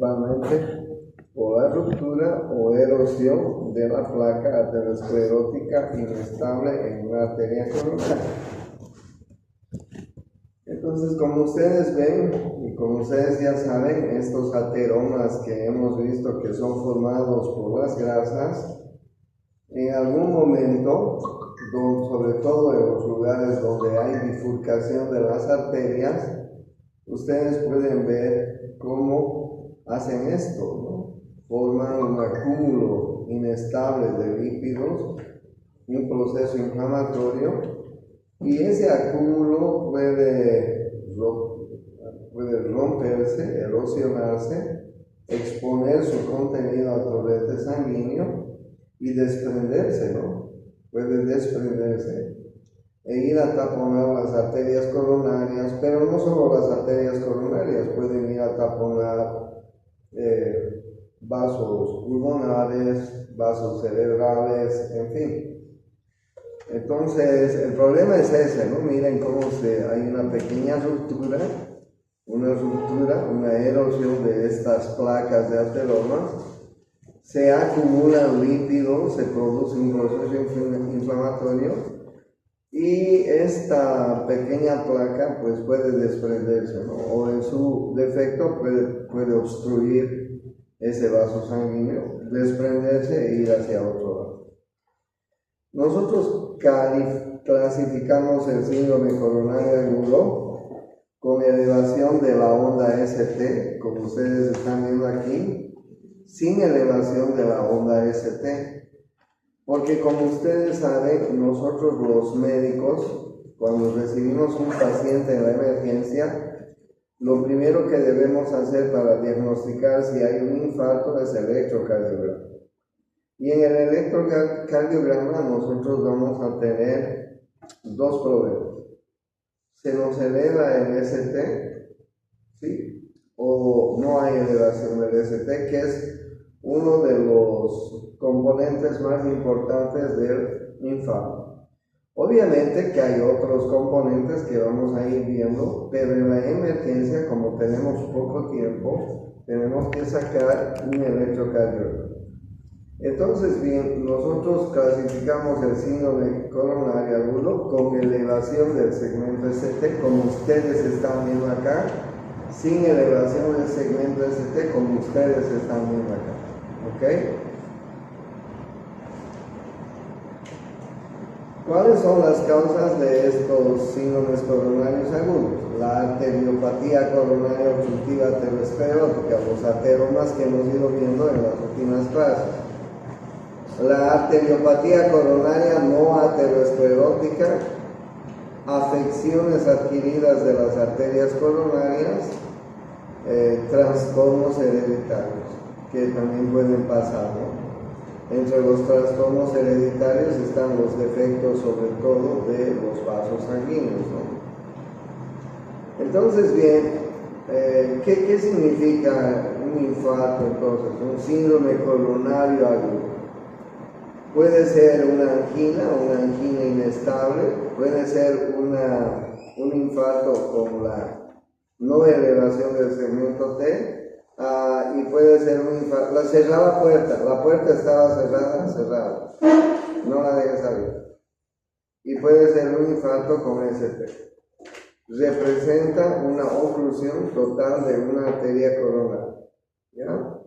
principalmente por la ruptura o erosión de la placa aterosclerótica inestable en una arteria coronaria. Entonces, como ustedes ven y como ustedes ya saben, estos ateromas que hemos visto que son formados por las grasas, en algún momento, sobre todo en los lugares donde hay bifurcación de las arterias, ustedes pueden ver cómo hacen esto, ¿no? Forman un acúmulo inestable de lípidos, un proceso inflamatorio, y ese acúmulo puede romperse, erosionarse, exponer su contenido al torrente sanguíneo y desprenderse, ¿no? Puede desprenderse e ir a taponar las arterias coronarias, pero no solo las arterias coronarias, pueden ir a taponar vasos pulmonares, vasos cerebrales, en fin. Entonces, el problema es ese, ¿no? Miren cómo hay una pequeña ruptura, una erosión de estas placas de ateromas, se acumulan lípidos, se produce un proceso inflamatorio y esta pequeña placa pues puede desprenderse, ¿no? O en su defecto puede obstruir ese vaso sanguíneo, desprenderse e ir hacia otro lado. Nosotros clasificamos el síndrome coronario agudo con elevación de la onda ST, como ustedes están viendo aquí, sin elevación de la onda ST, porque como ustedes saben, nosotros los médicos, cuando recibimos un paciente en la emergencia, lo primero que debemos hacer para diagnosticar si hay un infarto es el electrocardiograma. Y en el electrocardiograma nosotros vamos a tener dos problemas. Se nos eleva el ST, ¿sí? O no hay elevación del ST, que es uno de los componentes más importantes del infarto. Obviamente que hay otros componentes que vamos a ir viendo, pero en la emergencia, como tenemos poco tiempo, tenemos que sacar un electrocardiograma. Entonces, bien, nosotros clasificamos el síndrome coronario agudo con elevación del segmento ST, como ustedes están viendo acá, sin elevación del segmento ST, como ustedes están viendo acá. ¿Ok? ¿Cuáles son las causas de estos síndromes coronarios agudos? La arteriopatía coronaria obstructiva aterosclerótica, los ateromas que hemos ido viendo en las últimas clases. La arteriopatía coronaria no aterosclerótica, afecciones adquiridas de las arterias coronarias, trastornos hereditarios que también pueden pasar, ¿no? Entre los trastornos hereditarios están los defectos, sobre todo, de los vasos sanguíneos, ¿no? Entonces, bien, ¿qué significa un infarto entonces? Un síndrome coronario agudo. Puede ser una angina inestable, puede ser un infarto con la no elevación del segmento T, y puede ser un infarto. La puerta estaba cerrada, no la dejes abierta. Y puede ser un infarto con ST. Representa una oclusión total de una arteria coronaria. ¿Ya?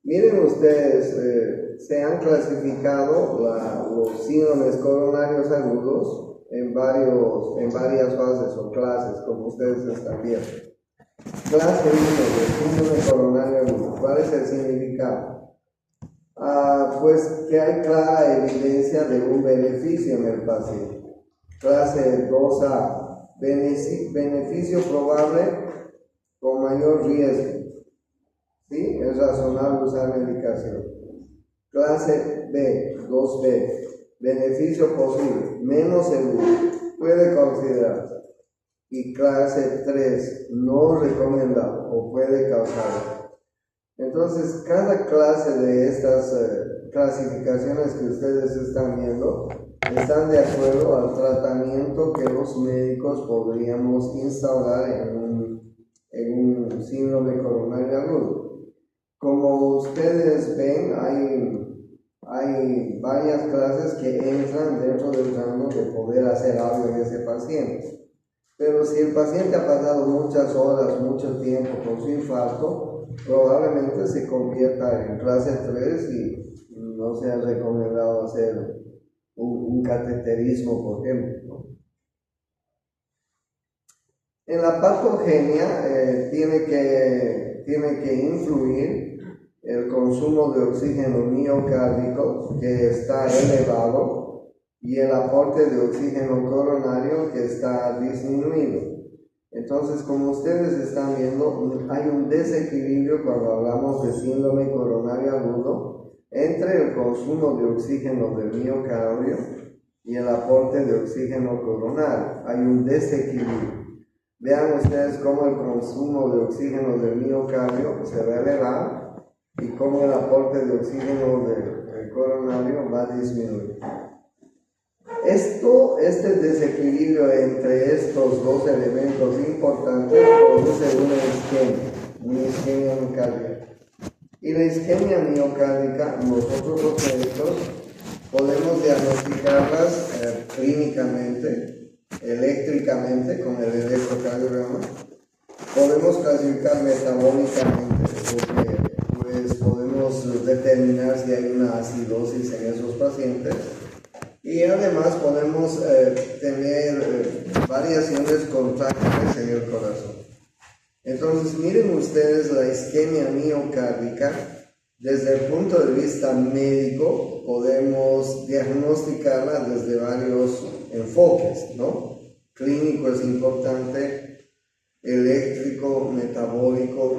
Miren ustedes, se han clasificado los síndromes coronarios agudos en varias fases o clases, como ustedes están viendo. Clase 1 de síndrome coronario agudo. ¿Cuál es el significado? Pues que hay clara evidencia de un beneficio en el paciente. Clase 2A, beneficio probable con mayor riesgo. ¿Sí? Es razonable usar medicación. Clase B, 2B, beneficio posible, menos seguro, puede considerarse. Y clase 3, no recomendado o puede causar. Entonces, cada clase de estas clasificaciones que ustedes están viendo están de acuerdo al tratamiento que los médicos podríamos instaurar en un síndrome coronario agudo. Como ustedes ven, hay varias clases que entran dentro del rango de poder hacer algo en ese paciente. Pero si el paciente ha pasado muchas horas, mucho tiempo con su infarto, probablemente se convierta en clase 3 y no sea recomendado hacer un cateterismo, por ejemplo, ¿no? En la patogenia tiene que influir el consumo de oxígeno miocárdico, que está elevado, y el aporte de oxígeno coronario, que está disminuido. Entonces, como ustedes están viendo, hay un desequilibrio cuando hablamos de síndrome coronario agudo entre el consumo de oxígeno del miocardio y el aporte de oxígeno coronario. Hay un desequilibrio. Vean ustedes cómo el consumo de oxígeno del miocardio se va a elevar y cómo el aporte de oxígeno del coronario va a disminuir. Este desequilibrio entre estos dos elementos importantes produce una isquemia miocárdica. Y la isquemia miocárdica, nosotros los médicos podemos diagnosticarlas clínicamente, eléctricamente, con el electrocardiograma. Podemos clasificar metabólicamente, porque pues, podemos determinar si hay una acidosis en esos pacientes. Y además podemos tener variaciones contráctiles en el corazón. Entonces, miren ustedes la isquemia miocárdica. Desde el punto de vista médico, podemos diagnosticarla desde varios enfoques, ¿no? Clínico es importante, eléctrico, metabólico,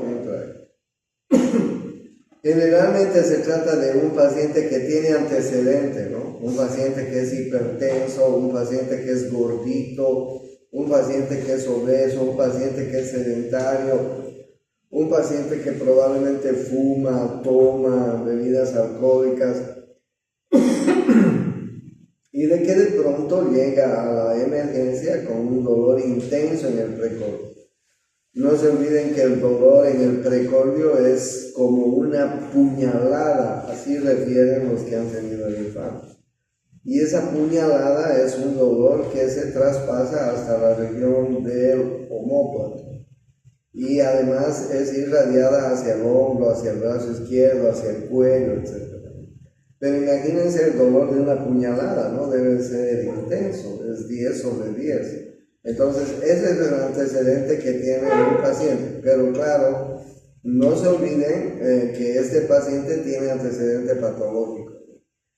Generalmente se trata de un paciente que tiene antecedente, ¿no? Un paciente que es hipertenso, un paciente que es gordito, un paciente que es obeso, un paciente que es sedentario, un paciente que probablemente fuma, toma bebidas alcohólicas y de que de pronto llega a la emergencia con un dolor intenso en el precordio. No se olviden que el dolor en el precordio es como una puñalada, así refieren los que han tenido el infarto. Y esa puñalada es un dolor que se traspasa hasta la región del omóplato. Y además es irradiada hacia el hombro, hacia el brazo izquierdo, hacia el cuello, etc. Pero imagínense el dolor de una puñalada, ¿no? Debe ser intenso, es 10 sobre 10. Entonces, ese es el antecedente que tiene un paciente. Pero claro, no se olviden que este paciente tiene antecedente patológico.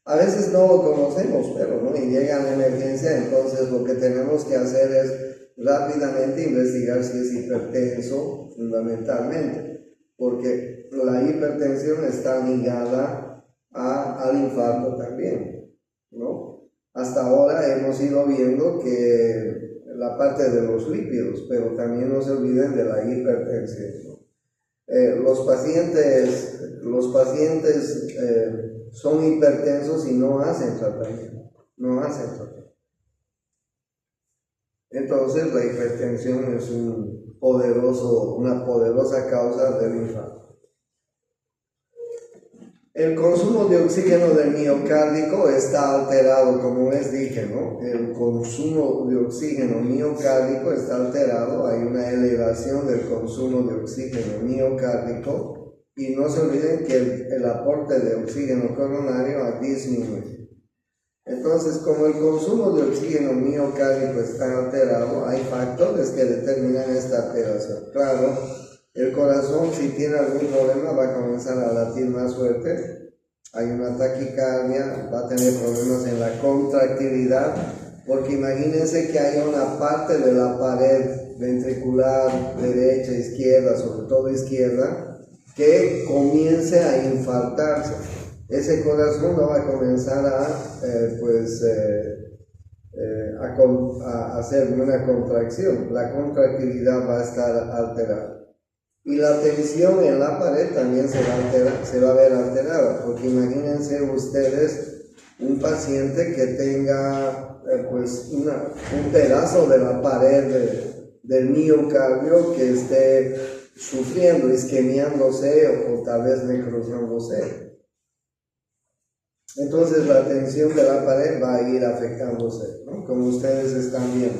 A veces no lo conocemos, pero ¿no? Y llega a la emergencia, entonces lo que tenemos que hacer es rápidamente investigar si es hipertenso, fundamentalmente, porque la hipertensión está ligada al infarto también, ¿no? Hasta ahora hemos ido viendo que la parte de los lípidos, pero también no se olviden de la hipertensión, ¿no? Los pacientes son hipertensos y no hacen tratamiento, Entonces la hipertensión es una poderosa causa del infarto. El consumo de oxígeno del miocárdico está alterado, como les dije, ¿no? El consumo de oxígeno miocárdico está alterado, hay una elevación del consumo de oxígeno miocárdico y no se olviden que el aporte de oxígeno coronario ha disminuido. Entonces, como el consumo de oxígeno miocárdico está alterado, hay factores que determinan esta alteración. Claro, el corazón, si tiene algún problema, va a comenzar a latir más fuerte. Hay una taquicardia, va a tener problemas en la contractilidad, porque imagínense que hay una parte de la pared ventricular, derecha, izquierda, sobre todo izquierda, que comience a infartarse. Ese corazón no va a comenzar a hacer una contracción. La contractilidad va a estar alterada. Y la tensión en la pared también se va a ver alterada, porque imagínense ustedes un paciente que tenga un pedazo de la pared del miocardio que esté sufriendo, isquemiándose o tal vez necrosándose. Entonces la tensión de la pared va a ir afectándose, ¿no? Como ustedes están viendo,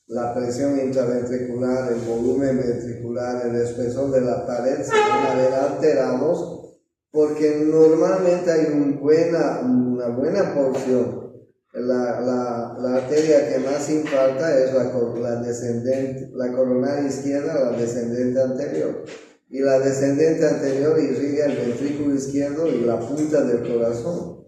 la presión intraventricular, el volumen ventricular, el espesor de la pared se van a ver alterados porque normalmente hay una buena porción. La arteria que más infarta es la descendente, la coronaria izquierda, la descendente anterior. Y la descendente anterior irriga el ventrículo izquierdo y la punta del corazón.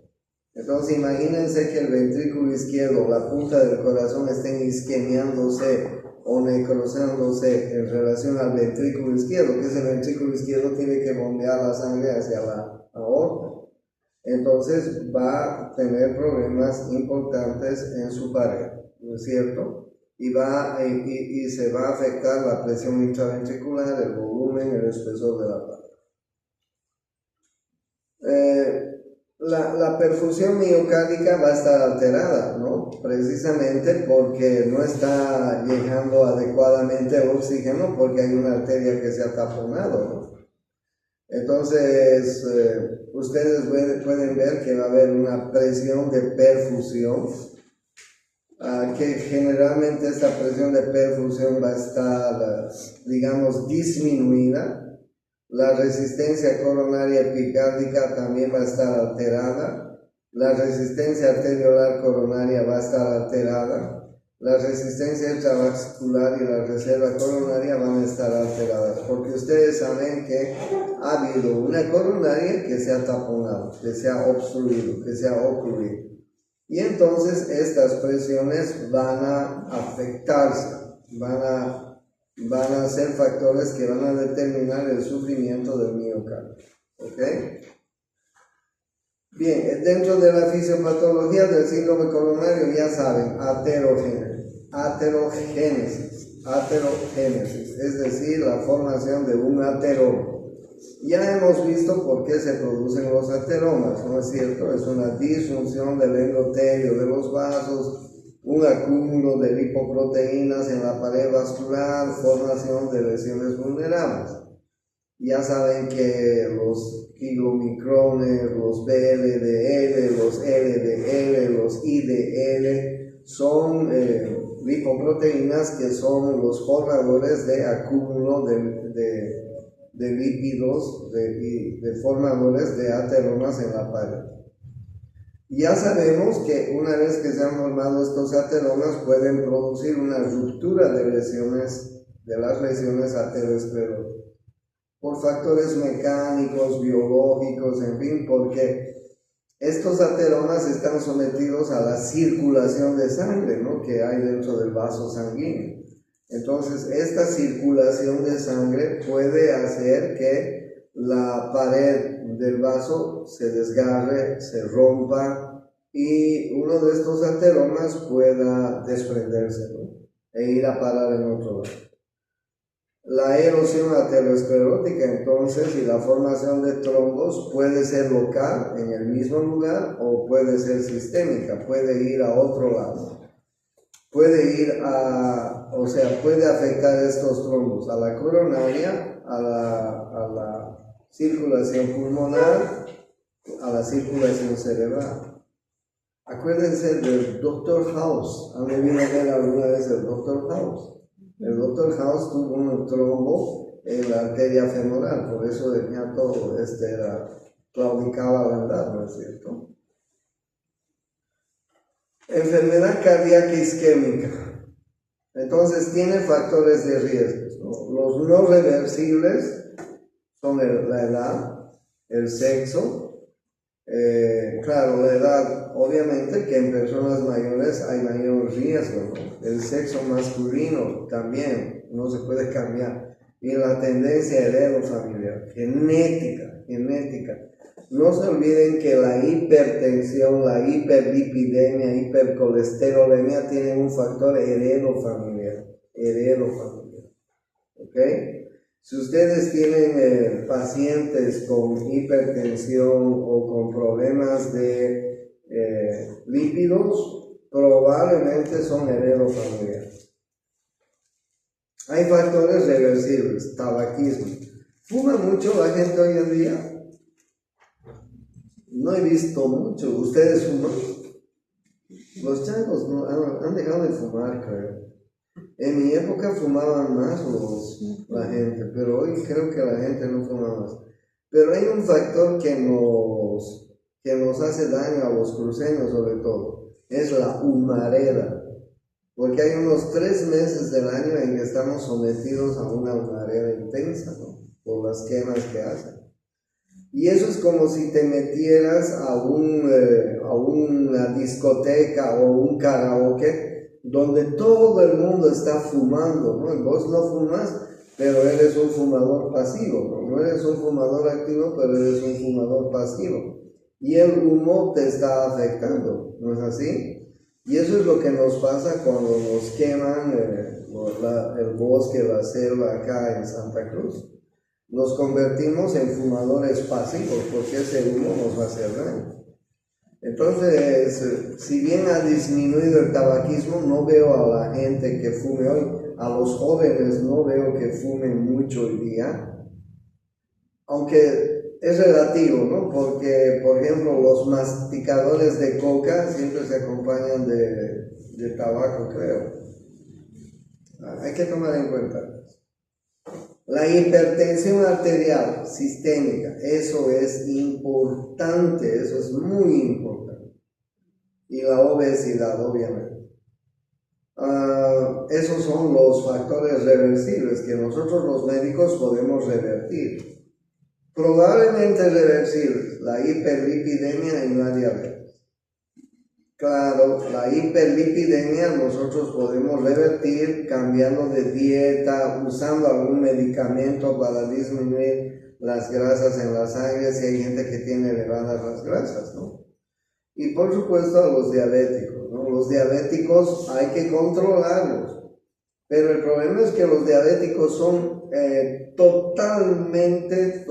Entonces imagínense que el ventrículo izquierdo, la punta del corazón estén isquemiándose o necrosándose en relación al ventrículo izquierdo, que ese ventrículo izquierdo tiene que bombear la sangre hacia la aorta. Entonces va a tener problemas importantes en su pared, ¿no es cierto? Y se va a afectar la presión intraventricular, el volumen, el espesor de la pared. La perfusión miocárdica va a estar alterada, ¿no? Precisamente porque no está llegando adecuadamente el oxígeno porque hay una arteria que se ha taponado, ¿no? Entonces, ustedes pueden ver que va a haber una presión de perfusión, que generalmente esta presión de perfusión va a estar, digamos, disminuida. La resistencia coronaria epicárdica también va a estar alterada. La resistencia arteriolar coronaria va a estar alterada. La resistencia intravascular y la reserva coronaria van a estar alteradas, porque ustedes saben que ha habido una coronaria que se ha taponado, que se ha obstruido, que se ha ocluido. Y entonces estas presiones van a afectarse, van a ser factores que van a determinar el sufrimiento del miocardio. ¿Ok? Bien, dentro de la fisiopatología del síndrome coronario ya saben, aterogénesis, es decir, la formación de un ateroma. Ya hemos visto por qué se producen los ateromas, ¿no es cierto? Es una disfunción del endotelio de los vasos, un acúmulo de lipoproteínas en la pared vascular, formación de lesiones vulnerables. Ya saben que los kilomicrones, los VLDL, los LDL, los IDL son lipoproteínas que son los formadores de acúmulo de lípidos, de formadores de ateromas en la pared. Ya sabemos que una vez que se han formado estos ateromas pueden producir una ruptura de las lesiones ateroscleróticas por factores mecánicos, biológicos, en fin, porque estos ateromas están sometidos a la circulación de sangre, ¿no?, que hay dentro del vaso sanguíneo. Entonces, esta circulación de sangre puede hacer que la pared del vaso se desgarre, se rompa y uno de estos ateromas pueda desprenderse, ¿no?, e ir a parar en otro lado. La erosión aterosclerótica, entonces, y la formación de trombos puede ser local en el mismo lugar o puede ser sistémica, puede ir a otro lado. Puede afectar estos trombos a la coronaria, a la circulación pulmonar, a la circulación cerebral. Acuérdense del Dr. House. ¿Han debido ver alguna vez el Dr. House? El Dr. House tuvo un trombo en la arteria femoral, por eso de ñato claudicaba al andar, ¿no es cierto? Enfermedad cardíaca isquémica. Entonces tiene factores de riesgo, ¿no? Los no reversibles son la edad, el sexo. Claro, la edad, obviamente que en personas mayores hay mayor riesgo, ¿no? El sexo masculino también no se puede cambiar. Y la tendencia heredofamiliar, genética. No se olviden que la hipertensión, la hiperlipidemia, hipercolesterolemia tienen un factor heredofamiliar. ¿Ok? Si ustedes tienen pacientes con hipertensión o con problemas de lípidos, probablemente son heredofamiliares. Hay factores reversibles, tabaquismo. ¿Fuma mucho la gente hoy en día? No he visto mucho. ¿Ustedes fuman? Los changos no, han dejado de fumar, creo. En mi época fumaban más la gente, pero hoy creo que la gente no fuma más. Pero hay un factor que nos hace daño a los cruceños sobre todo, es la humareda. Porque hay unos 3 meses del año en que estamos sometidos a una humareda intensa, ¿no? Por las quemas que hacen. Y eso es como si te metieras a una discoteca o un karaoke donde todo el mundo está fumando, ¿no? Y vos no fumas, pero eres un fumador pasivo, ¿no? No eres un fumador activo, pero eres un fumador pasivo. Y el humo te está afectando, ¿no es así? Y eso es lo que nos pasa cuando nos queman el bosque, la selva acá en Santa Cruz. Nos convertimos en fumadores pasivos porque ese humo nos va a hacer daño. Entonces, si bien ha disminuido el tabaquismo, no veo a la gente que fume hoy, a los jóvenes no veo que fumen mucho hoy día, aunque es relativo, ¿no? Porque, por ejemplo, los masticadores de coca siempre se acompañan de tabaco, creo. Hay que tomar en cuenta. La hipertensión arterial sistémica, eso es importante, eso es muy importante. Y la obesidad, obviamente. Esos son los factores reversibles que nosotros los médicos podemos revertir. Probablemente reversibles, la hiperlipidemia y la diabetes. Claro, la hiperlipidemia nosotros podemos revertir cambiando de dieta, usando algún medicamento para disminuir las grasas en la sangre si hay gente que tiene elevadas las grasas, ¿no? Y por supuesto a los diabéticos, ¿no? Los diabéticos hay que controlarlos, pero el problema es que los diabéticos son totalmente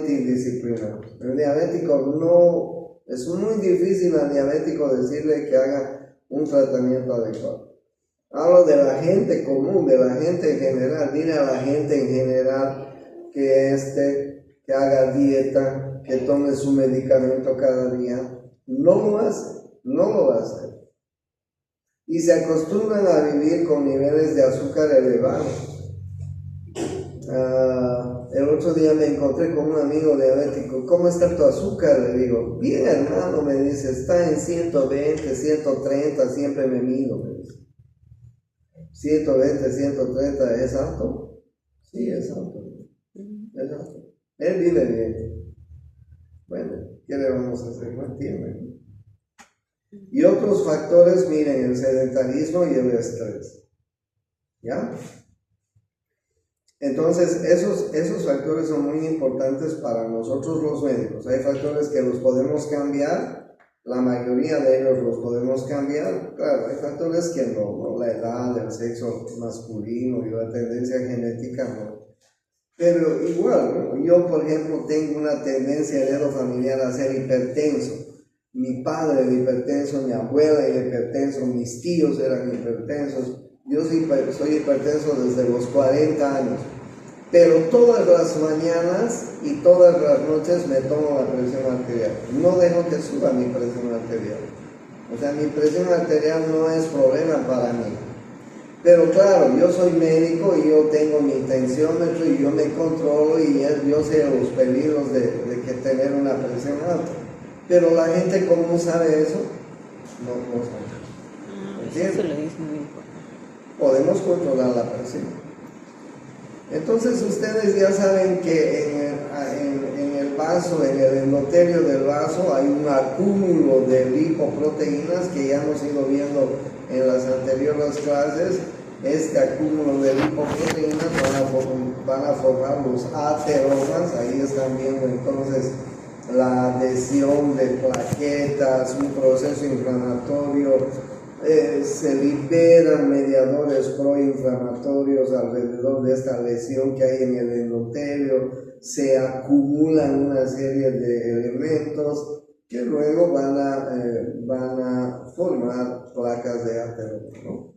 indisciplinados. El diabético no... Es muy difícil al diabético decirle que haga un tratamiento adecuado. Hablo de la gente común, de la gente en general. Dile a la gente en general que haga dieta, que tome su medicamento cada día. No lo hace, no lo va a hacer. Y se acostumbran a vivir con niveles de azúcar elevados. El otro día me encontré con un amigo diabético. ¿Cómo está tu azúcar? Le digo, bien hermano, me dice, está en 120, 130, siempre me mido, me dice. 120, 130, ¿es alto? Sí, es alto. Es alto. Él vive bien. Bueno, ¿qué le vamos a hacer? No entiende. Y otros factores, miren, el sedentarismo y el estrés. ¿Ya? Entonces, esos factores son muy importantes para nosotros los médicos. Hay factores que los podemos cambiar, la mayoría de ellos los podemos cambiar. Claro, hay factores que no, la edad, el sexo masculino y la tendencia genética no. Pero igual, ¿no? Yo, por ejemplo, tengo una tendencia heredofamiliar a ser hipertenso. Mi padre era hipertenso, mi abuela era hipertenso, mis tíos eran hipertensos. Yo soy hipertenso desde los 40 años, pero todas las mañanas y todas las noches me tomo la presión arterial. No dejo que suba mi presión arterial. O sea, mi presión arterial no es problema para mí. Pero claro, yo soy médico y yo tengo mi tensiómetro y yo me controlo y yo sé los peligros de que tener una presión alta. Pero la gente común sabe eso, no sabe. ¿Entiendes? Eso lo dice muy importante. Podemos controlar la presión. Entonces ustedes ya saben que en el vaso, en el endotelio del vaso hay un acúmulo de lipoproteínas que ya hemos ido viendo en las anteriores clases. Este acúmulo de lipoproteínas van a formar los ateromas. Ahí están viendo entonces la adhesión de plaquetas, un proceso inflamatorio. Se liberan mediadores proinflamatorios alrededor de esta lesión que hay en el endotelio, se acumulan una serie de elementos que luego van a formar placas de ateroma, ¿no?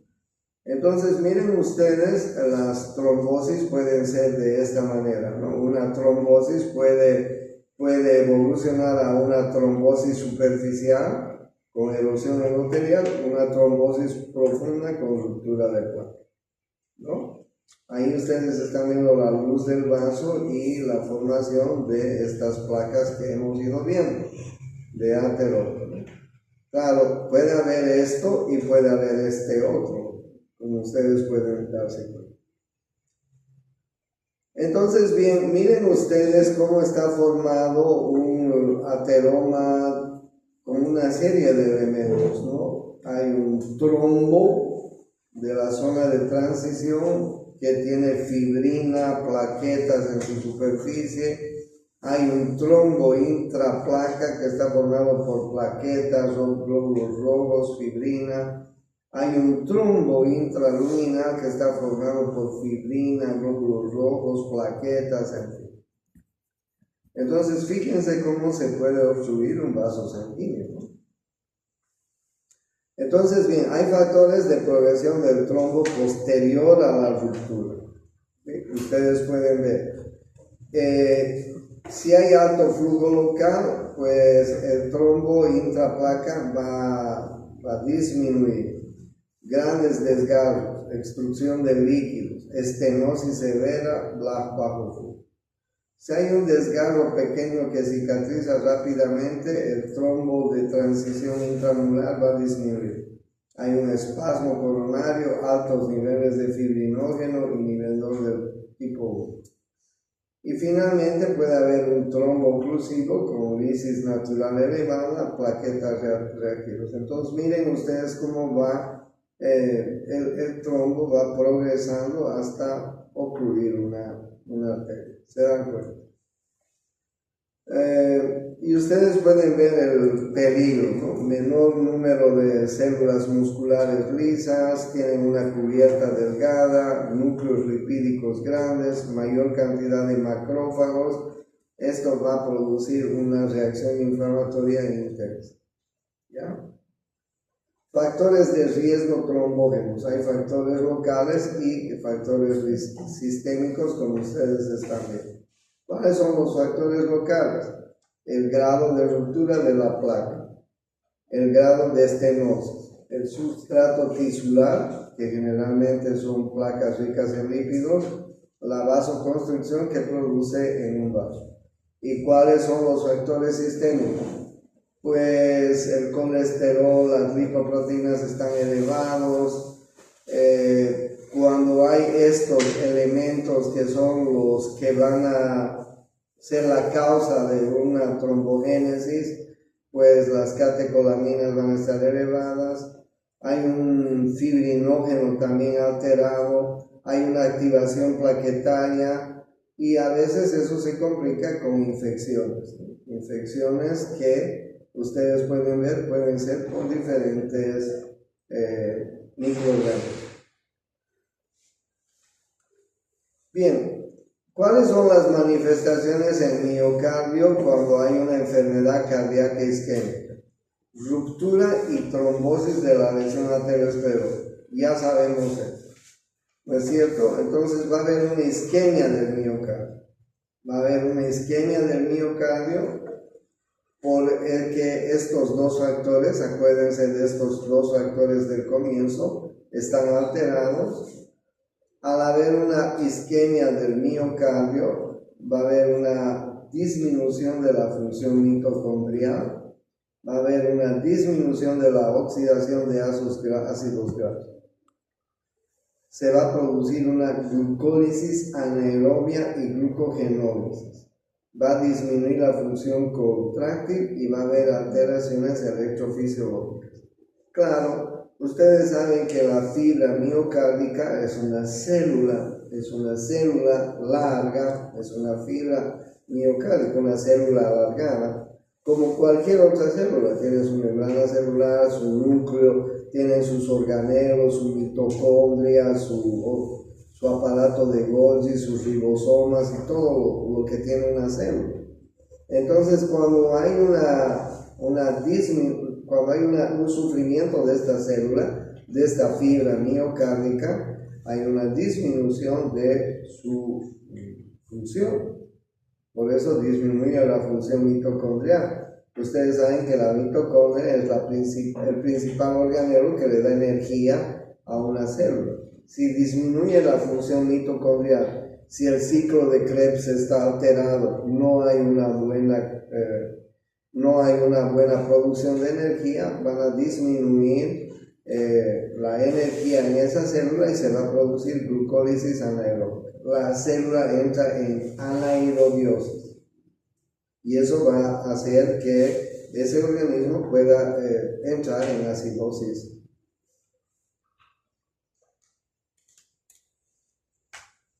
Entonces, miren ustedes, las trombosis pueden ser de esta manera, ¿no? Una trombosis puede evolucionar a una trombosis superficial con erosión endotelial, una trombosis profunda con ruptura de placa, ¿no? Ahí ustedes están viendo la luz del vaso y la formación de estas placas que hemos ido viendo, de ateroto, ¿no? Claro, puede haber esto y puede haber este otro, como ustedes pueden darse cuenta. Entonces, bien, miren ustedes cómo está formado un ateroma con una serie de elementos, ¿no? Hay un trombo de la zona de transición que tiene fibrina, plaquetas en su superficie. Hay un trombo intraplaca que está formado por plaquetas, glóbulos rojos, fibrina. Hay un trombo intraluminal que está formado por fibrina, glóbulos rojos, plaquetas, en fin. Entonces, fíjense cómo se puede obstruir un vaso sanguíneo, ¿no? Entonces, bien, hay factores de progresión del trombo posterior a la ruptura. ¿Sí? Ustedes pueden ver. Si hay alto flujo local, pues el trombo intraplaca va a disminuir. Grandes desgarros, extrusión de líquidos, estenosis severa, bajo flujo. Si hay un desgarro pequeño que cicatriza rápidamente, el trombo de transición intramural va a disminuir. Hay un espasmo coronario, altos niveles de fibrinógeno y nivel 2 del tipo 1. Y finalmente puede haber un trombo oclusivo con lisis natural elevada, plaquetas reactivas. Entonces miren ustedes cómo va el trombo va progresando hasta ocluir una arteria. ¿Se dan cuenta? Y ustedes pueden ver el peligro, ¿no? Menor número de células musculares lisas, tienen una cubierta delgada, núcleos lipídicos grandes, mayor cantidad de macrófagos. Esto va a producir una reacción inflamatoria intensa, ¿ya? Factores de riesgo trombógenos. Hay factores locales y factores sistémicos, como ustedes están viendo. ¿Cuáles son los factores locales? El grado de ruptura de la placa, el grado de estenosis, el sustrato tisular, que generalmente son placas ricas en lípidos, la vasoconstricción que produce en un vaso. ¿Y cuáles son los factores sistémicos? Pues el colesterol, las lipoproteínas están elevados. Cuando hay estos elementos que son los que van a ser la causa de una trombogénesis, pues las catecolaminas van a estar elevadas. Hay un fibrinógeno también alterado, hay una activación plaquetaria y a veces eso se complica con infecciones, ¿no? Infecciones que ustedes pueden ver, pueden ser por diferentes microorganismos. Bien, ¿cuáles son las manifestaciones en miocardio cuando hay una enfermedad cardíaca isquémica? Ruptura y trombosis de la lesión arteriosclerótica. Ya sabemos eso, ¿no es cierto? Entonces va a haber una isquemia del miocardio. Va a haber una isquemia del miocardio por el que estos dos factores, acuérdense de estos dos factores del comienzo, están alterados. Al haber una isquemia del miocardio, va a haber una disminución de la función mitocondrial, va a haber una disminución de la oxidación de ácidos grasos. Se va a producir una glucólisis anaerobia y glucogenólisis. Va a disminuir la función contráctil y va a haber alteraciones electrofisiológicas. Claro, ustedes saben que la fibra miocárdica es una célula larga, es una fibra miocárdica, una célula alargada, como cualquier otra célula. Tiene su membrana celular, su núcleo, tiene sus organelos, su mitocondria, su aparato de Golgi, sus ribosomas y todo lo que tiene una célula. Entonces, cuando hay un sufrimiento de esta célula, de esta fibra miocárdica, hay una disminución de su función. Por eso disminuye la función mitocondrial. Ustedes saben que la mitocondria es el principal organelo que le da energía a una célula. Si disminuye la función mitocondrial, si el ciclo de Krebs está alterado, no hay una buena producción de energía, van a disminuir la energía en esa célula y se va a producir glucólisis anaeróbica. La célula entra en anaerobiosis y eso va a hacer que ese organismo pueda entrar en acidosis.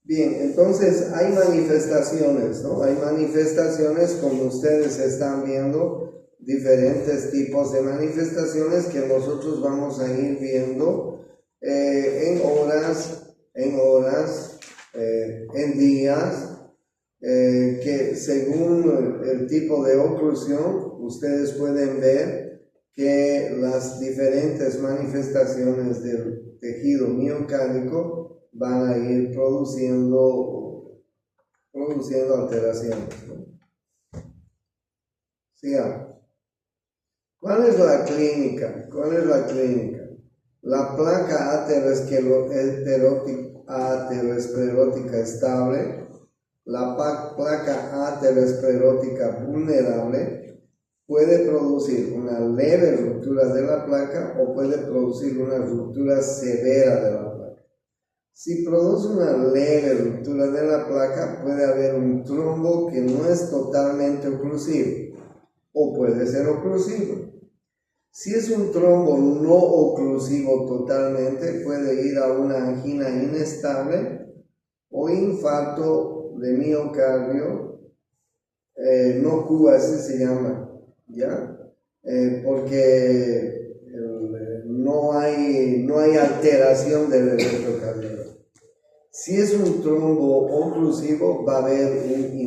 Bien, entonces hay manifestaciones, ¿no? Hay manifestaciones, como ustedes están viendo, diferentes tipos de manifestaciones que nosotros vamos a ir viendo en días, que según el tipo de oclusión, ustedes pueden ver que las diferentes manifestaciones del tejido miocárdico van a ir produciendo alteraciones, ¿no? Sigamos. ¿Cuál es la clínica? La placa aterosclerótica estable, la placa aterosclerótica vulnerable puede producir una leve ruptura de la placa o puede producir una ruptura severa de la placa. Si produce una leve ruptura de la placa, puede haber un trombo que no es totalmente oclusivo o puede ser oclusivo. Si es un trombo no oclusivo totalmente, puede ir a una angina inestable o infarto de miocardio, no Q, así se llama, ¿ya? Porque no hay alteración del electrocardiograma. Si es un trombo oclusivo, va a haber un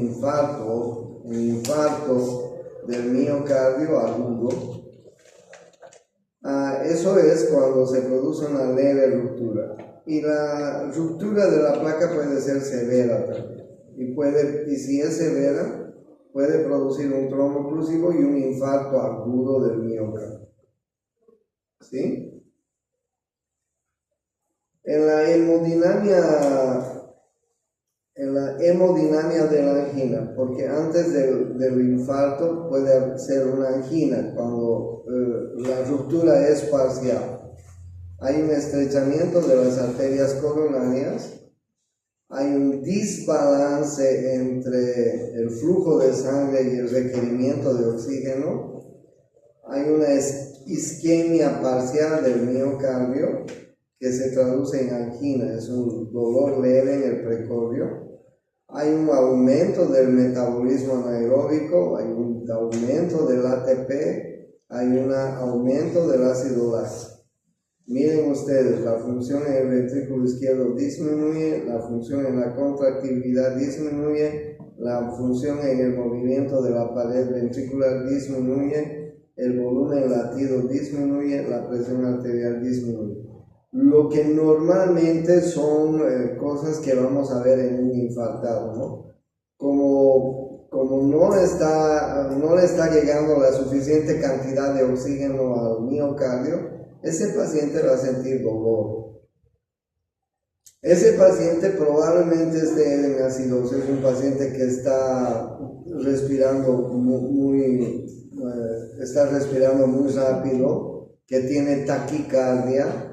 infarto del miocardio agudo. Eso es cuando se produce una leve ruptura. Y la ruptura de la placa puede ser severa también. Y si es severa, puede producir un trombo oclusivo y un infarto agudo del miocardio. ¿Sí? En la hemodinamia de la angina, porque antes del infarto puede ser una angina cuando la ruptura es parcial. Hay un estrechamiento de las arterias coronarias, hay un desbalance entre el flujo de sangre y el requerimiento de oxígeno, hay una isquemia parcial del miocardio, que se traduce en angina, es un dolor leve en el precordio. Hay un aumento del metabolismo anaeróbico, hay un aumento del ATP, hay un aumento del ácido láctico. Miren ustedes, la función en el ventrículo izquierdo disminuye, la función en la contractibilidad disminuye, la función en el movimiento de la pared ventricular disminuye, el volumen latido disminuye, la presión arterial disminuye. Lo que normalmente son cosas que vamos a ver en un infartado, ¿no? Como no le está llegando la suficiente cantidad de oxígeno al miocardio, ese paciente va a sentir dolor. Ese paciente probablemente esté en acidosis, es un paciente que está respirando muy rápido, que tiene taquicardia,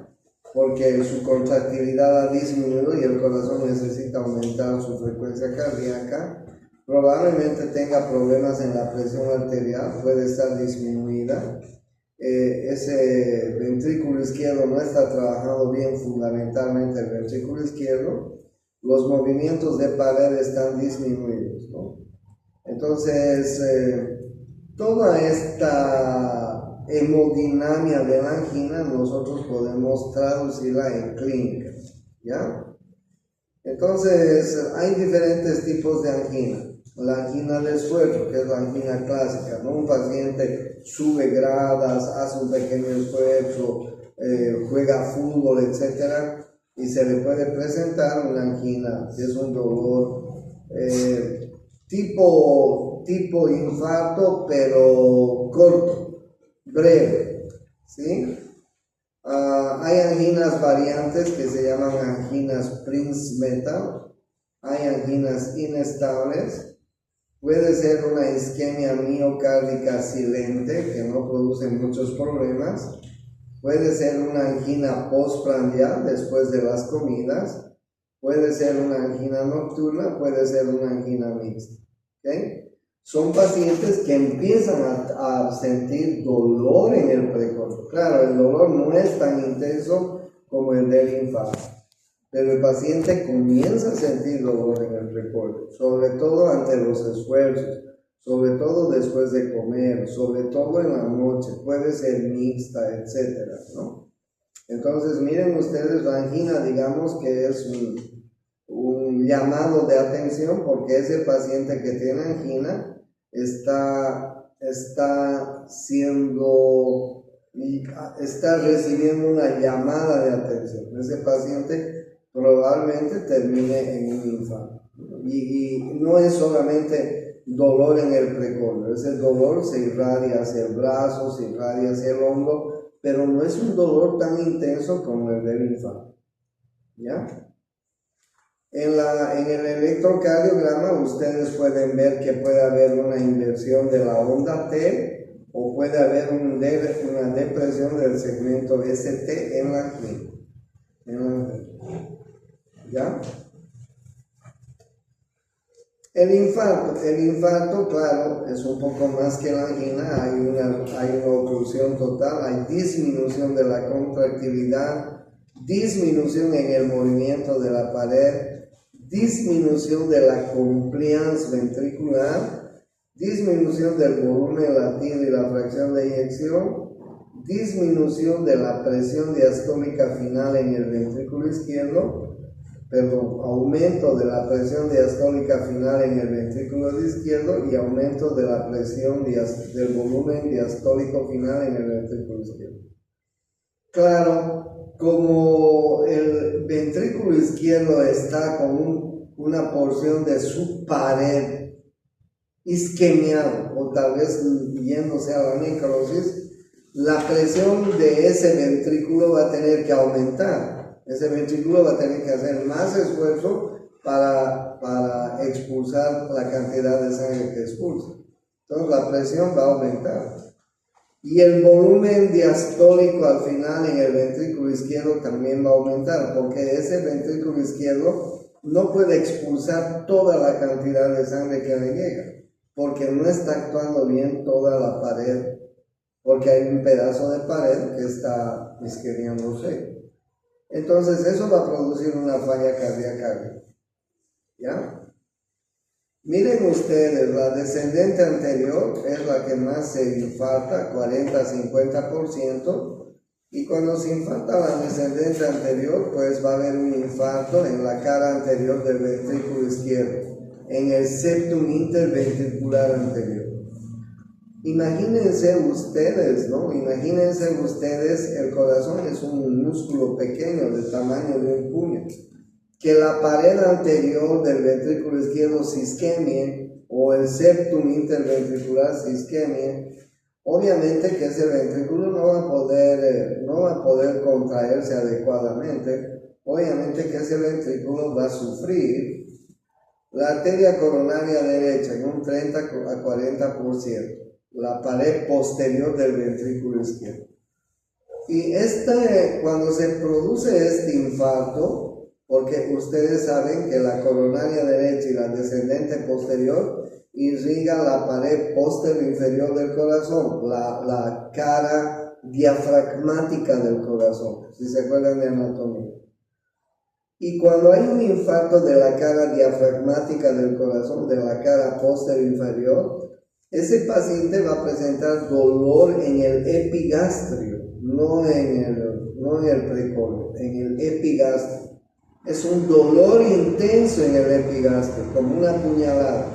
porque su contractilidad ha disminuido y el corazón necesita aumentar su frecuencia cardíaca. Probablemente tenga problemas en la presión arterial, puede estar disminuida. Ese ventrículo izquierdo no está trabajando bien, fundamentalmente el ventrículo izquierdo. Los movimientos de pared están disminuidos, ¿no? Entonces, toda esta hemodinamia de la angina nosotros podemos traducirla en clínica, ¿ya? Entonces hay diferentes tipos de angina. La angina de esfuerzo, que es la angina clásica, ¿no? Un paciente sube gradas, hace un pequeño esfuerzo, juega fútbol, etcétera, y se le puede presentar una angina, que es un dolor tipo infarto, pero corto, breve, ¿sí? Hay anginas variantes que se llaman anginas Prince-Metal, hay anginas inestables, puede ser una isquemia miocárdica silente que no produce muchos problemas, puede ser una angina postprandial después de las comidas, puede ser una angina nocturna, puede ser una angina mixta, ¿okay? Son pacientes que empiezan a sentir dolor en el precordio. Claro, el dolor no es tan intenso como el del infarto, pero el paciente comienza a sentir dolor en el precordio, sobre todo ante los esfuerzos, sobre todo después de comer, sobre todo en la noche, puede ser mixta, etcétera, ¿no? Entonces, miren ustedes, la angina, digamos que es un llamado de atención, porque ese paciente que tiene angina está recibiendo una llamada de atención. Ese paciente probablemente termine en un infarto. Y no es solamente dolor en el precordio, ese dolor se irradia hacia el brazo, se irradia hacia el hombro, pero no es un dolor tan intenso como el del infarto, ¿ya? En el electrocardiograma ustedes pueden ver que puede haber una inversión de la onda T o puede haber una depresión del segmento ST en la angina. ¿Ya? El infarto, claro, es un poco más que la angina, hay una oclusión total, hay disminución de la contractilidad, disminución en el movimiento de la pared, disminución de la compliance ventricular, disminución del volumen latido y la fracción de eyección, disminución de la presión diastólica final en el ventrículo izquierdo, aumento de la presión diastólica final en el ventrículo izquierdo y aumento de la presión del volumen diastólico final en el ventrículo izquierdo. Claro, como el ventrículo izquierdo está con una porción de su pared isquemiado o tal vez yéndose a la necrosis, la presión de ese ventrículo va a tener que aumentar. Ese ventrículo va a tener que hacer más esfuerzo para expulsar la cantidad de sangre que expulsa. Entonces la presión va a aumentar. Y el volumen diastólico al final en el ventrículo izquierdo también va a aumentar, porque ese ventrículo izquierdo no puede expulsar toda la cantidad de sangre que le llega, porque no está actuando bien toda la pared, porque hay un pedazo de pared que está isquemiándose. Entonces eso va a producir una falla cardíaca, ¿ya? Miren ustedes, la descendente anterior es la que más se infarta, 40-50%, y cuando se infarta la descendente anterior, pues va a haber un infarto en la cara anterior del ventrículo izquierdo, en el septum interventricular anterior. Imagínense ustedes, ¿no? Imagínense ustedes, el corazón es un músculo pequeño del tamaño de un puño. Que la pared anterior del ventrículo izquierdo se isquemie o el septum interventricular se isquemie, obviamente que ese ventrículo no va a poder contraerse adecuadamente, obviamente que ese ventrículo va a sufrir la arteria coronaria derecha en un 30 a 40%, la pared posterior del ventrículo izquierdo. Y cuando se produce este infarto, porque ustedes saben que la coronaria derecha y la descendente posterior irriga la pared posterior inferior del corazón, la cara diafragmática del corazón, si se acuerdan de anatomía. Y cuando hay un infarto de la cara diafragmática del corazón, de la cara posterior inferior, ese paciente va a presentar dolor en el epigastrio, no en el precordio, en el epigastrio. Es un dolor intenso en el epigastrio, como una puñalada.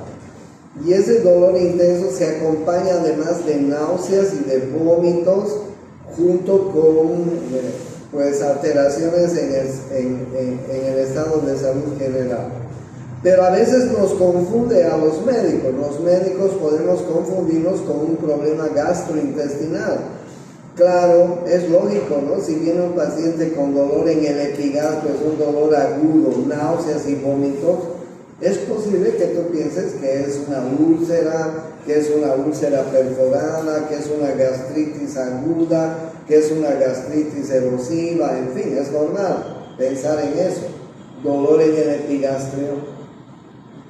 Y ese dolor intenso se acompaña además de náuseas y de vómitos junto con pues alteraciones en el estado de salud general. Pero a veces nos confunde a los médicos. Los médicos podemos confundirnos con un problema gastrointestinal. Claro, es lógico, ¿no? Si viene un paciente con dolor en el epigastro, es un dolor agudo, náuseas y vómitos, es posible que tú pienses que es una úlcera perforada, que es una gastritis aguda, que es una gastritis erosiva, en fin, es normal pensar en eso. Dolor en el epigastrio,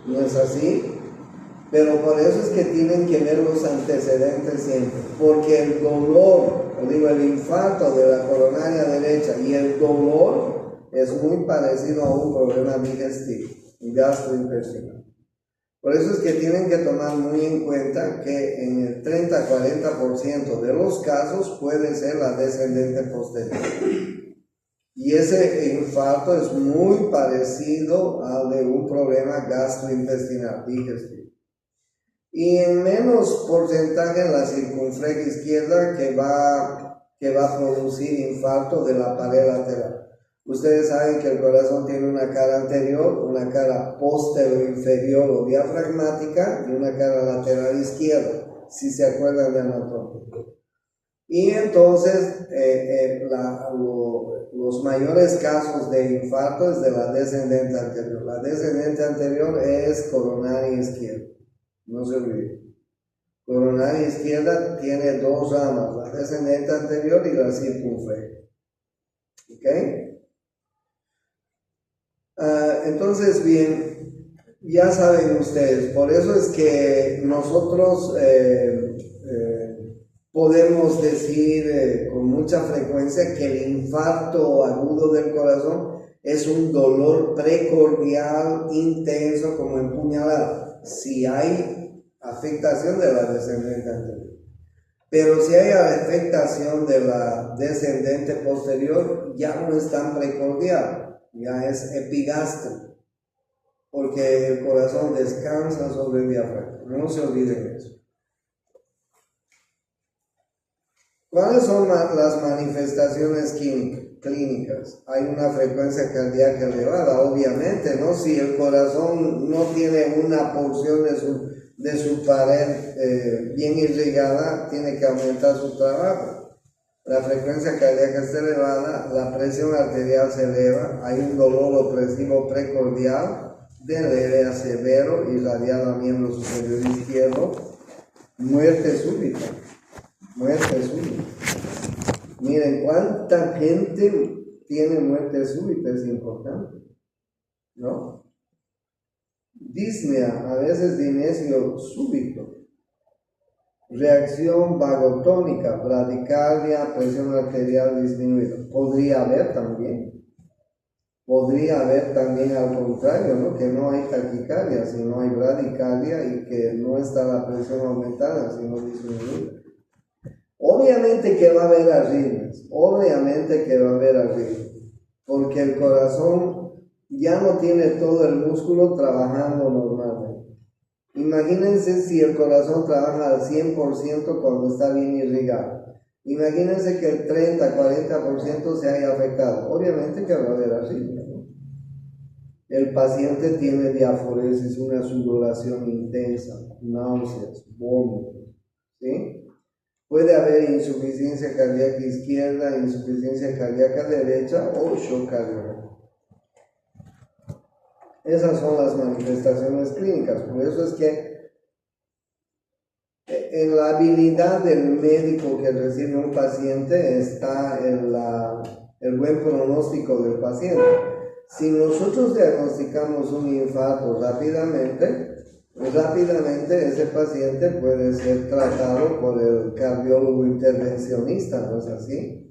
¿no es así? Pero por eso es que tienen que ver los antecedentes siempre, porque el dolor, el infarto de la coronaria derecha y el dolor es muy parecido a un problema digestivo, gastrointestinal. Por eso es que tienen que tomar muy en cuenta que en el 30-40% de los casos puede ser la descendente posterior. Y ese infarto es muy parecido al de un problema gastrointestinal, digestivo. Y en menos porcentaje en la circunfleja izquierda que va a producir infarto de la pared lateral. Ustedes saben que el corazón tiene una cara anterior, una cara posterior o diafragmática y una cara lateral izquierda, si se acuerdan de anatomía. Y entonces los mayores casos de infarto es de la descendente anterior. La descendente anterior es coronaria izquierda. No se olvide. Coronaria izquierda tiene dos ramas, la descendente anterior y la circunfleja. ¿Ok? Entonces, bien, ya saben ustedes, por eso es que nosotros podemos decir con mucha frecuencia que el infarto agudo del corazón es un dolor precordial intenso como empuñalada, si hay afectación de la descendente anterior. Pero si hay afectación de la descendente posterior, ya no es tan precordial, ya es epigástrico, porque el corazón descansa sobre el diafragma. No se olviden eso. ¿Cuáles son las manifestaciones clínicas? Hay una frecuencia cardíaca elevada, obviamente, ¿no? Si el corazón no tiene una porción de su pared bien irrigada, tiene que aumentar su trabajo. La frecuencia cardíaca está elevada, la presión arterial se eleva, hay un dolor opresivo precordial de leve a severo irradiado a miembro superior izquierdo, muerte súbita. Muerte súbita. Miren cuánta gente tiene muerte súbita, es importante, ¿no? Disnea, a veces dinesio súbito, reacción vagotónica, bradicardia, presión arterial disminuida. Podría haber también al contrario, ¿no? Que no hay taquicardia, sino hay bradicardia y que no está la presión aumentada, sino disminuida. Obviamente que va a haber arritmias, porque el corazón ya no tiene todo el músculo trabajando normalmente. Imagínense si el corazón trabaja al 100% cuando está bien irrigado. Imagínense que el 30-40% se haya afectado. Obviamente que va a haber arritmias, ¿no? El paciente tiene diaforesis, una sudoración intensa, náuseas, vómitos, ¿sí? Puede haber insuficiencia cardíaca izquierda, insuficiencia cardíaca derecha o shock cardíaco. Esas son las manifestaciones clínicas. Por eso es que en la habilidad del médico que recibe un paciente está el buen pronóstico del paciente. Si nosotros diagnosticamos un infarto rápidamente ese paciente puede ser tratado por el cardiólogo intervencionista, ¿no es así?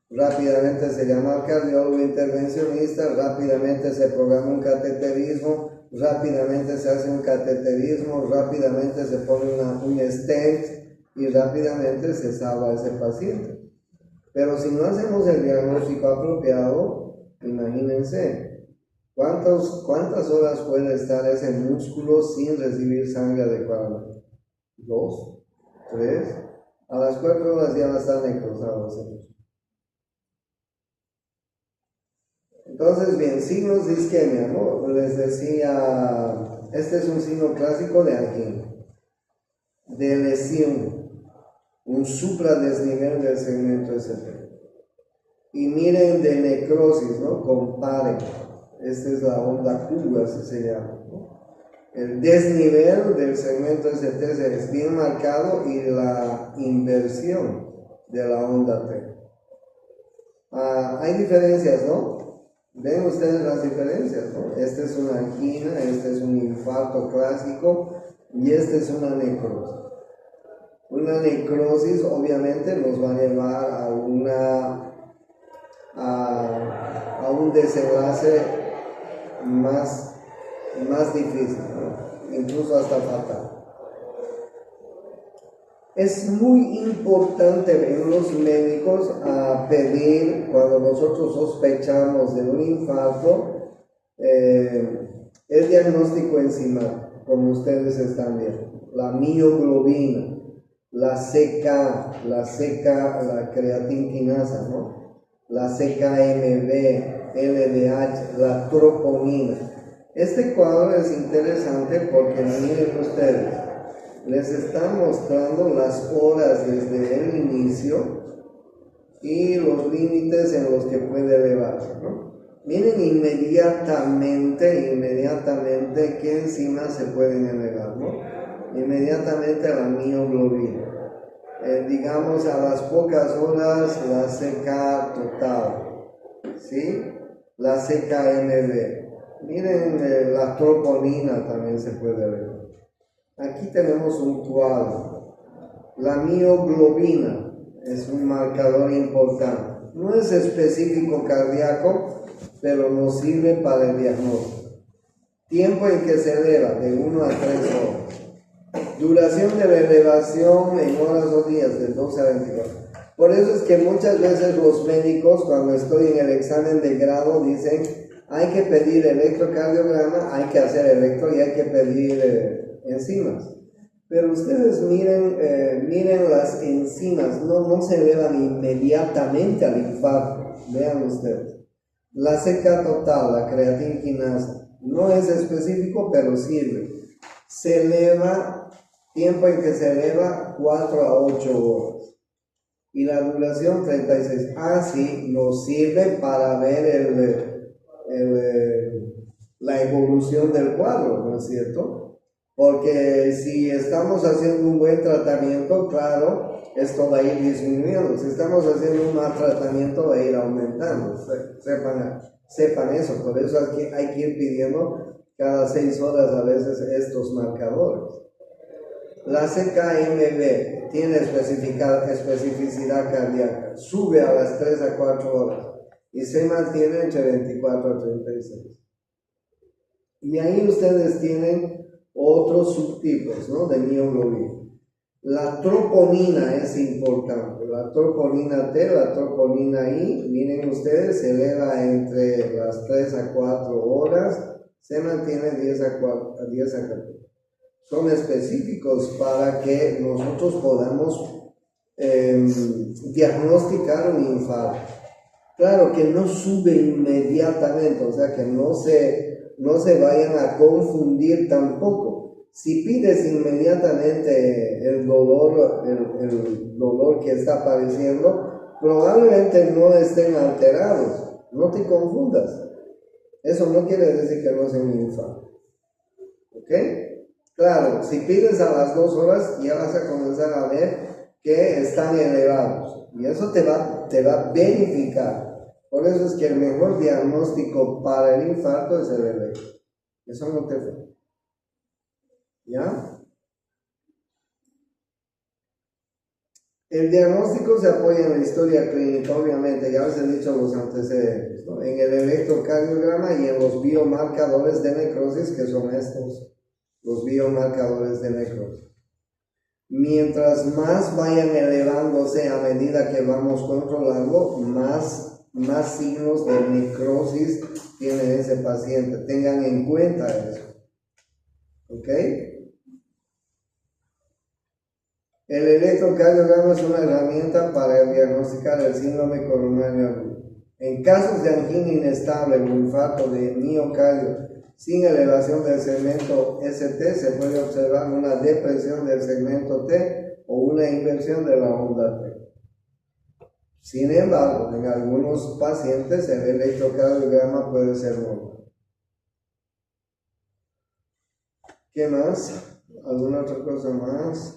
Rápidamente se llama al cardiólogo intervencionista, rápidamente se programa un cateterismo, rápidamente se hace un cateterismo, rápidamente se pone un stent y rápidamente se salva a ese paciente. Pero si no hacemos el diagnóstico apropiado, imagínense, ¿cuántas horas puede estar ese músculo sin recibir sangre adecuadamente? 2, 3, A las 4 horas ya va a estar necrosado. Entonces, bien, signos de isquemia, ¿no? Les decía, este es un signo clásico de angina, de lesión, un supradesnivel del segmento ST. Y miren de necrosis, ¿no? Comparen. Esta es la onda Q, así se llama, ¿no? El desnivel del segmento ST es bien marcado y la inversión de la onda T. Hay diferencias, ¿no? Ven ustedes las diferencias, ¿no? Este es una angina, este es un infarto clásico y este es una necrosis. Una necrosis obviamente nos va a llevar a un desenlace más difícil, ¿no? Incluso hasta fatal. Es muy importante en los médicos pedir, cuando nosotros sospechamos de un infarto, el diagnóstico enzimático, como ustedes están viendo, la mioglobina, la CK, la creatinquinasa, ¿no? La CKMB, LDH, la troponina. Este cuadro es interesante porque miren ustedes, les están mostrando las horas desde el inicio y los límites en los que puede elevarse, ¿no? Miren inmediatamente qué enzimas se pueden elevar, ¿no? Inmediatamente la mioglobina. Digamos a las pocas horas la CK total, ¿sí? La CKMB. Miren la troponina también se puede elevar. Aquí tenemos un cuadro. La mioglobina es un marcador importante. No es específico cardíaco, pero nos sirve para el diagnóstico. Tiempo en que se eleva, de 1 a 3 horas. Duración de la elevación en horas o días, de 12 a 24. Por eso es que muchas veces los médicos, cuando estoy en el examen de grado, dicen, hay que pedir electrocardiograma, hay que hacer electro y hay que pedir enzimas. Pero ustedes miren las enzimas, no se elevan inmediatamente al infarto. Vean ustedes. La CK total, la creatinquinasa, no es específico, pero sirve. Se eleva, tiempo en que se eleva, 4 a 8 horas. Y la duración, 36. Sí, nos sirve para ver la evolución del cuadro, ¿no es cierto? Porque si estamos haciendo un buen tratamiento, claro, esto va a ir disminuyendo. Si estamos haciendo un mal tratamiento, va a ir aumentando. Sepan eso. Por eso hay que ir pidiendo cada 6 horas a veces estos marcadores. La CKMB tiene especificidad cardíaca, sube a las 3 a 4 horas y se mantiene entre 24 a 36. Y ahí ustedes tienen otros subtipos, ¿no? De mioglobina. La troponina es importante. La troponina T, la troponina I, miren ustedes, se eleva entre las 3 a 4 horas, se mantiene 10 a 14. Son específicos para que nosotros podamos diagnosticar un infarto. Claro que no sube inmediatamente, o sea que no se vayan a confundir tampoco. Si pides inmediatamente el dolor que está apareciendo, probablemente no estén alterados. No te confundas. Eso no quiere decir que no sea un infarto. ¿Ok? Claro, si pides a las 2 horas, ya vas a comenzar a ver que están elevados. Y eso te va a verificar. Por eso es que el mejor diagnóstico para el infarto es el electro. Eso no te falla. ¿Ya? El diagnóstico se apoya en la historia clínica, obviamente, ya les he dicho los antecedentes, ¿no? En el electrocardiograma y en los biomarcadores de necrosis, que son estos, los biomarcadores de necrosis. Mientras más vayan elevándose a medida que vamos controlando, más signos de necrosis tiene ese paciente. Tengan en cuenta eso. ¿Ok? El electrocardiograma es una herramienta para diagnosticar el síndrome coronario agudo. En casos de angina inestable o infarto de miocardio sin elevación del segmento ST, se puede observar una depresión del segmento T o una inversión de la onda T. Sin embargo, en algunos pacientes el electrocardiograma puede ser normal. ¿Qué más? ¿Alguna otra cosa más?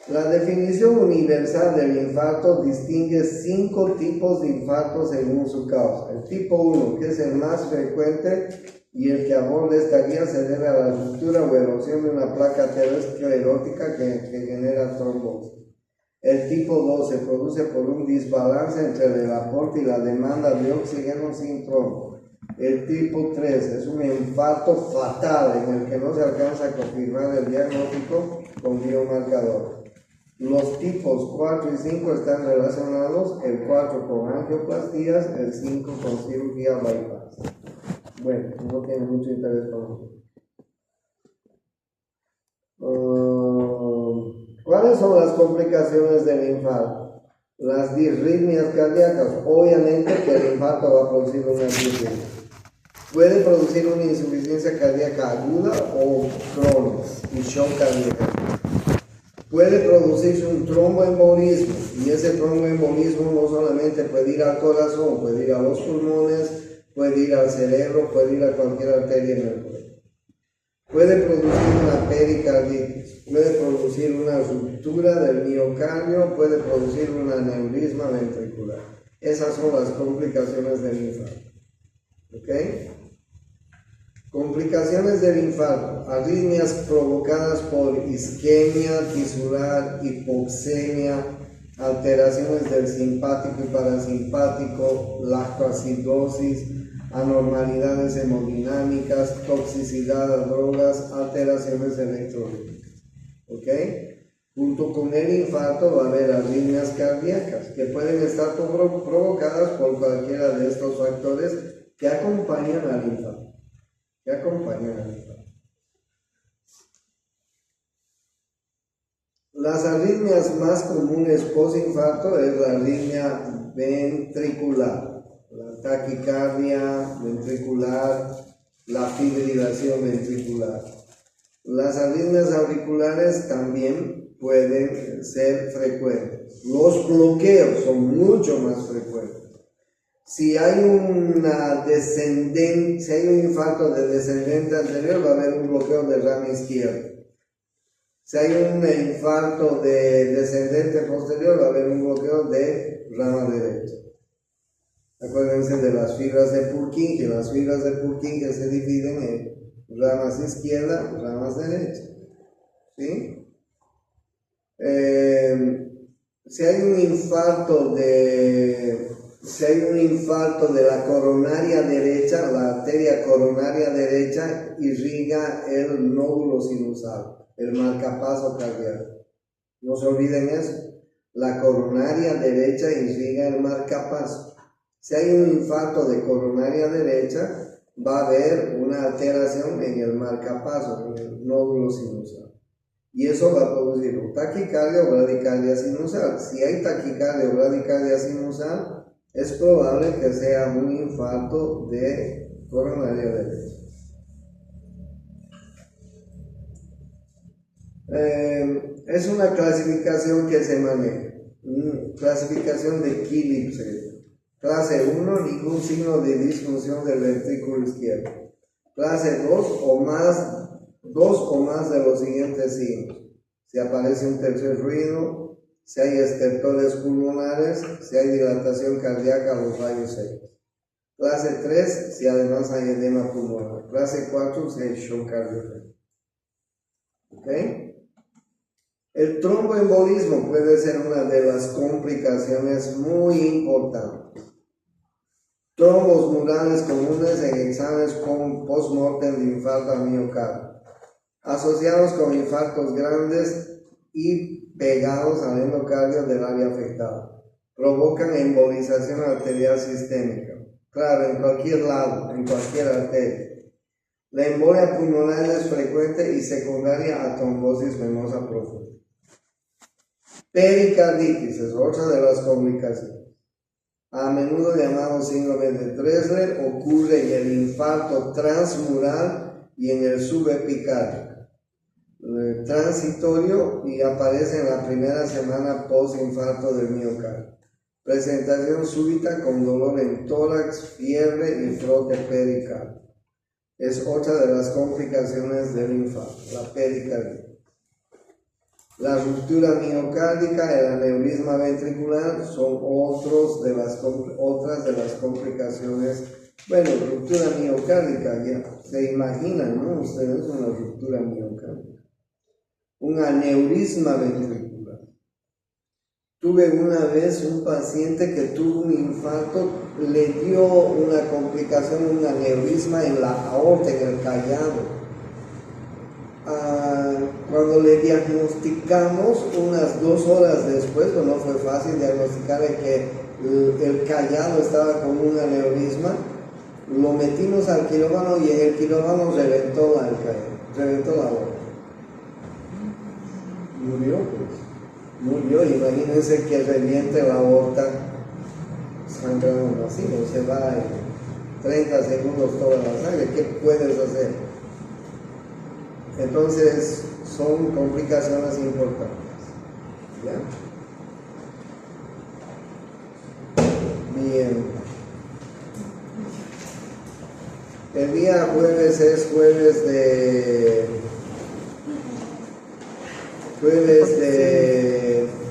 La definición universal del infarto distingue 5 tipos de infartos según su causa. El tipo 1, que es el más frecuente y el que aborda esta guía, se debe a la ruptura o erosión de una placa aterosclerótica que genera trombosis. El tipo 2 se produce por un desbalance entre el aporte y la demanda de oxígeno sin trombo. El tipo 3 es un infarto fatal en el que no se alcanza a confirmar el diagnóstico con biomarcadores. Los tipos 4 y 5 están relacionados, el 4 con angioplastías, el 5 con cirugía bypass. Bueno, no tiene mucho interés para nosotros. ¿Cuáles son las complicaciones del infarto? Las disritmias cardíacas. Obviamente que el infarto va a producir una disritmia. Puede producir una insuficiencia cardíaca aguda o crónica y shock cardíaco. Puede producirse un tromboembolismo, y ese tromboembolismo no solamente puede ir al corazón, puede ir a los pulmones, puede ir al cerebro, puede ir a cualquier arteria en el cuerpo. Puede producir una pericarditis, puede producir una ruptura del miocardio, puede producir un aneurisma ventricular. Esas son las complicaciones del infarto. ¿Ok? Complicaciones del infarto: arritmias provocadas por isquemia tisular, hipoxemia, alteraciones del simpático y parasimpático, lactoacidosis, anormalidades hemodinámicas, toxicidad a drogas, alteraciones electrolíticas. ¿Ok? Junto con el infarto va a haber arritmias cardíacas que pueden estar provocadas por cualquiera de estos factores que acompañan al infarto. Las arritmias más comunes post-infarto es la arritmia ventricular, la taquicardia ventricular, la fibrilación ventricular. Las arritmias auriculares también pueden ser frecuentes. Los bloqueos son mucho más frecuentes. Si hay un infarto de descendente anterior, va a haber un bloqueo de rama izquierda. Si hay un infarto de descendente posterior, va a haber un bloqueo de rama derecha. Acuérdense de las fibras de Purkinje. Las fibras de Purkinje se dividen en ramas izquierda y ramas derecha. ¿Sí? Si hay un infarto de la coronaria derecha, la arteria coronaria derecha irriga el nódulo sinusal, el marcapaso cardíaco. No se olviden eso. La coronaria derecha irriga el marcapaso. Si hay un infarto de coronaria derecha, va a haber una alteración en el marcapaso, en el nódulo sinusal. Y eso va a producir un taquicardia o bradicardia sinusal. Si hay taquicardia o bradicardia sinusal, es probable que sea un infarto de coronaria derecha. Es una clasificación que se maneja, clasificación de Philips. Clase 1, ningún signo de disfunción del ventrículo izquierdo. Clase 2 o más de los siguientes signos: si aparece un tercer ruido, si hay estertores pulmonares, si hay dilatación cardíaca a los rayos X. Clase 3, si además hay edema pulmonar. Clase 4, si hay shock cardiogénico. ¿Ok? El tromboembolismo puede ser una de las complicaciones muy importantes. Trombos murales comunes en exámenes post-mortem de infarto a miocardio, asociados con infartos grandes y pegados al endocardio del área afectada. Provocan embolización arterial sistémica. Claro, en cualquier lado, en cualquier arteria. La embolia pulmonar es frecuente y secundaria a trombosis venosa profunda. Pericarditis es otra de las complicaciones. A menudo llamado síndrome de Dressler, ocurre en el infarto transmural y en el subepicárdico transitorio y aparece en la primera semana post-infarto del miocardio. Presentación súbita con dolor en tórax, fiebre y frote pericárdico. Es otra de las complicaciones del infarto, la pericarditis. La ruptura miocárdica, el aneurisma ventricular son otras de las complicaciones. Bueno, ruptura miocárdica, ya se imaginan, ¿no? Ustedes una ruptura miocárdica. Un aneurisma ventricular. Tuve una vez un paciente que tuvo un infarto, le dio una complicación, un aneurisma en la aorta, en el callado. Cuando le diagnosticamos, unas 2 horas después, pues no fue fácil diagnosticarle que el callado estaba con un aneurisma, lo metimos al quirófano y en el quirófano reventó la aorta. Murió, pues. Murió, imagínense que reviente la aorta sangrando masivo, se va en 30 segundos toda la sangre, ¿qué puedes hacer? Entonces, son complicaciones importantes. ¿Ya? Bien. El día jueves es jueves de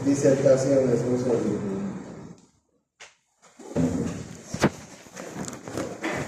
disertaciones, un segundo.